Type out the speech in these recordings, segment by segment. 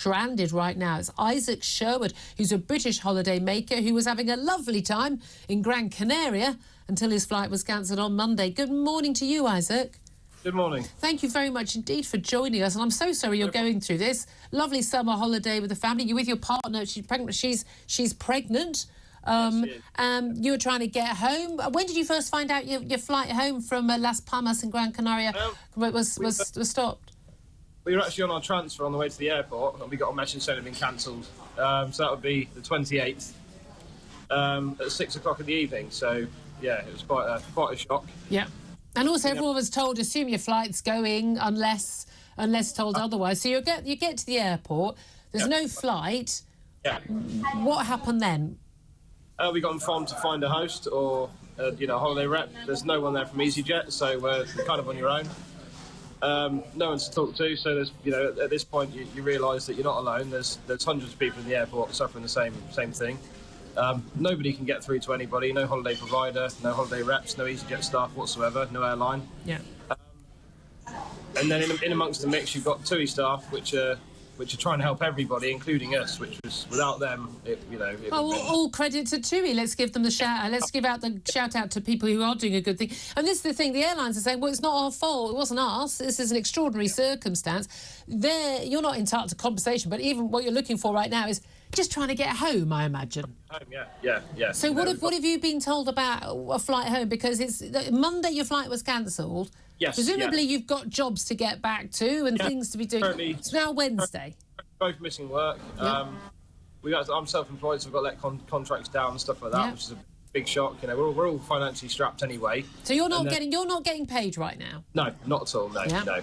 stranded right now. It's Isaac Sherwood, who's a British holidaymaker who was having a lovely time in Gran Canaria until his flight was cancelled on Monday. Good morning to you, Isaac. Good morning. Thank you very much indeed for joining us. And I'm so sorry you're going through this. Lovely summer holiday with the family. You're with your partner. She's pregnant. She's pregnant. You were trying to get home. When did you first find out your flight home from Las Palmas in Gran Canaria was stopped? We were actually on our transfer on the way to the airport, and we got a message saying it had been cancelled. So that would be the 28th at 6 o'clock in the evening. So yeah, it was quite a shock. Yeah, and also everyone was told assume your flight's going unless told otherwise. So you get to the airport. There's no flight. Yeah. What happened then? We got informed to find a host or a holiday rep. There's no one there from EasyJet, so we're kind of on your own. No one to talk to, so there's at this point you realise that you're not alone. There's hundreds of people in the airport suffering the same thing. Nobody can get through to anybody. No holiday provider, no holiday reps, no EasyJet staff whatsoever, no airline. Yeah. And then in amongst the mix, you've got TUI staff, which are trying to help everybody, including us, which was without them, all credit to TUI. Let's give them the shout out. Let's give out the shout out to people who are doing a good thing. And this is the thing, the airlines are saying, well, it's not our fault. It wasn't us. This is an extraordinary circumstance. You're not entitled to compensation, but even what you're looking for right now is just trying to get home, I imagine. Home, yeah. So what have you been told about a flight home? Because it's Monday your flight was cancelled. Yes. Presumably you've got jobs to get back to and things to be doing. Currently, it's now Wednesday. Both missing work. Yep. I'm self-employed, so we've got to let contracts down and stuff like that, which is a big shock. We're all financially strapped anyway. So you're not getting paid right now? No, not at all. No.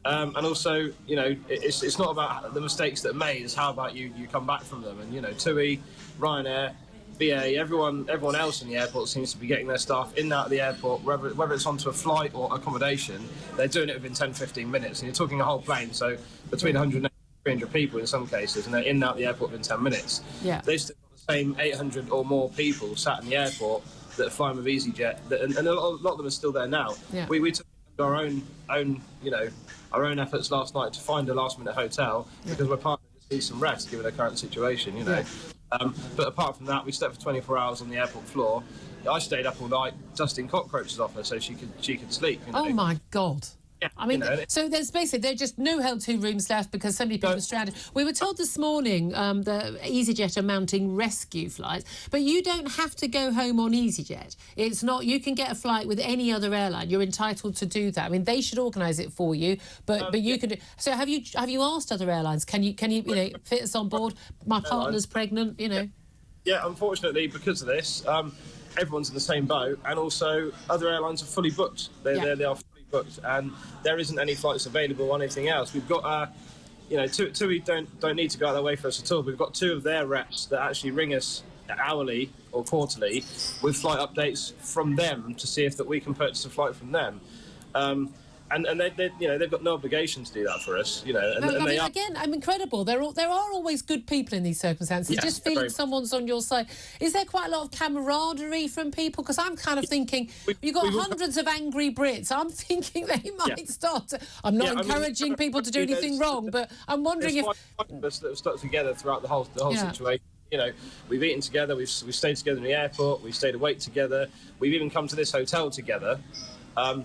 And also, it's not about the mistakes that are made. It's how about you come back from them. And TUI, Ryanair, BA, everyone else in the airport seems to be getting their staff in and out of the airport, whether it's onto a flight or accommodation. They're doing it within 10-15 minutes, and you're talking a whole plane, so between 100 and 300 people in some cases, and they're in and out of the airport within 10 minutes. Yeah. They've still got the same 800 or more people sat in the airport that are flying with EasyJet, and a lot of them are still there now. Yeah. We took our own efforts last night to find a last-minute hotel because we're partners just need some rest given the current situation, Yeah. But apart from that, we slept for 24 hours on the airport floor. I stayed up all night dusting cockroaches off her so she could sleep. Oh my God. Yeah, I mean, so there's just no L2 rooms left because so many people are stranded. We were told this morning the EasyJet are mounting rescue flights, but you don't have to go home on EasyJet. It's not. You can get a flight with any other airline. You're entitled to do that. I mean, they should organise it for you, but you can. So have you asked other airlines? Can you fit us on board? My partner's pregnant. Yeah, unfortunately, because of this, everyone's in the same boat, and also other airlines are fully booked. They are fully booked, and there isn't any flights available on anything else. We've got TUI don't need to go out of their way for us at all. We've got two of their reps that actually ring us hourly or quarterly with flight updates from them to see if that we can purchase a flight from them. And they've got no obligation to do that for us, Again, I'm incredible. There are always good people in these circumstances. Yeah, just feeling someone's on your side. Is there quite a lot of camaraderie from people? Because I'm kind of thinking you've got hundreds of angry Brits. I'm thinking they might start. I'm not encouraging people to do anything wrong, but I'm wondering if 5 of us that have stuck together throughout the whole situation. We've eaten together. We've stayed together in the airport. We've stayed awake together. We've even come to this hotel together.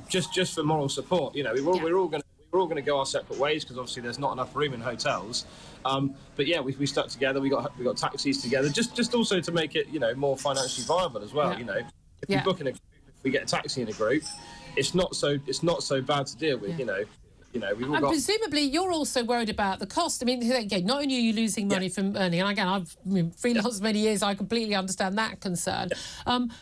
Just for moral support, we're all going to go our separate ways because obviously there's not enough room in hotels. But yeah, we stuck together. We got taxis together, just also to make it more financially viable as well. Yeah. If we book in a group, if we get a taxi in a group, it's not so bad to deal with. We've all and got... presumably you're also worried about the cost. I mean, again, not only are you losing money from earning, and again, I've been freelance many years, I completely understand that concern.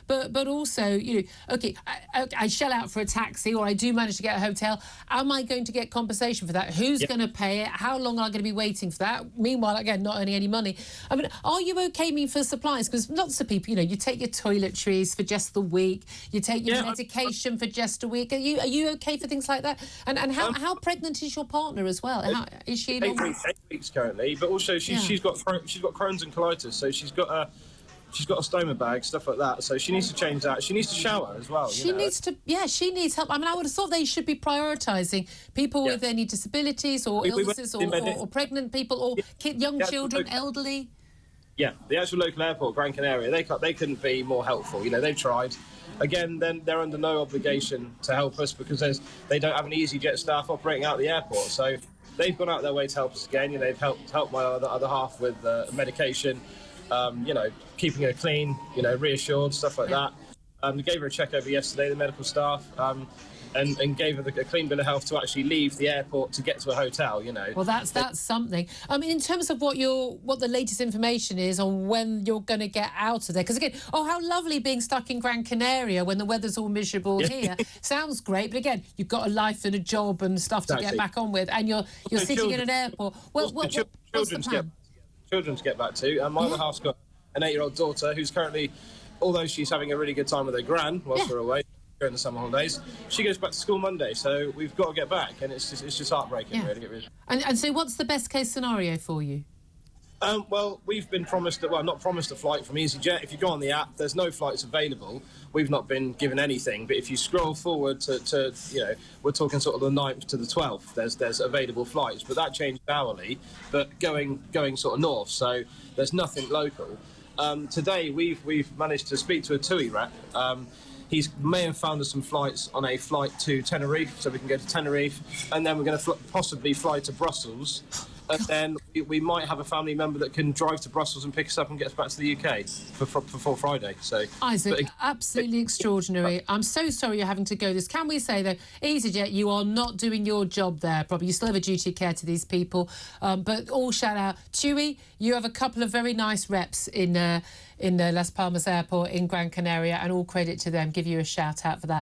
But also, I shell out for a taxi or I do manage to get a hotel. Am I going to get compensation for that? Who's going to pay it? How long am I going to be waiting for that? Meanwhile, again, not earning any money. I mean, are you okay for supplies? Because lots of people, you take your toiletries for just the week, you take your medication for just a week. Are you okay for things like that? And how pregnant is your partner as well? Is she 8 weeks currently, but also she's got Crohn's and colitis, so she's got she's got a stoma bag, stuff like that. So she needs to change that. She needs to shower as well. She needs to, yeah, she needs help. I mean, I would have thought they should be prioritising people with any disabilities or illnesses or pregnant people or young children, elderly. Yeah, the actual local airport, Gran Canaria, they couldn't be more helpful. You know, they've tried. Again, then they're under no obligation to help us because they don't have an EasyJet staff operating out the airport. So they've gone out their way to help us again. You know, they've helped my other half with medication, you know, keeping her clean, you know, reassured, stuff like that. We gave her a check over yesterday, the medical staff, and gave her a clean bill of health to actually leave the airport to get to a hotel, you know. Well, that's something. I mean, in terms of what the latest information is on when you're going to get out of there, because again, how lovely being stuck in Gran Canaria when the weather's all miserable here. Sounds great, but again, you've got a life and a job and stuff to get back on with, and you're sitting in an airport. Well, what's the plan? Children to get back to. My other half's got an 8-year-old daughter who's currently, although she's having a really good time with her gran whilst we're away during the summer holidays, she goes back to school Monday, so we've got to get back, and it's just heartbreaking, really. And so what's the best case scenario for you? Well, we've been promised, not promised a flight from EasyJet. If you go on the app, there's no flights available. We've not been given anything, but if you scroll forward to you know, we're talking sort of the 9th to the 12th, there's available flights, but that changed hourly, but going sort of north, so there's nothing local. Today, we've managed to speak to a TUI rep. He may have found us some flights on a flight to Tenerife, so we can go to Tenerife, and then we're going to possibly fly to Brussels, and then we might have a family member that can drive to Brussels and pick us up and get us back to the UK before Friday. So, Isaac, absolutely extraordinary. I'm so sorry you're having to go this. Can we say, though, EasyJet, you are not doing your job there, probably. You still have a duty of care to these people, but all shout out. TUI, you have a couple of very nice reps in Las Palmas Airport in Gran Canaria, and all credit to them. Give you a shout out for that.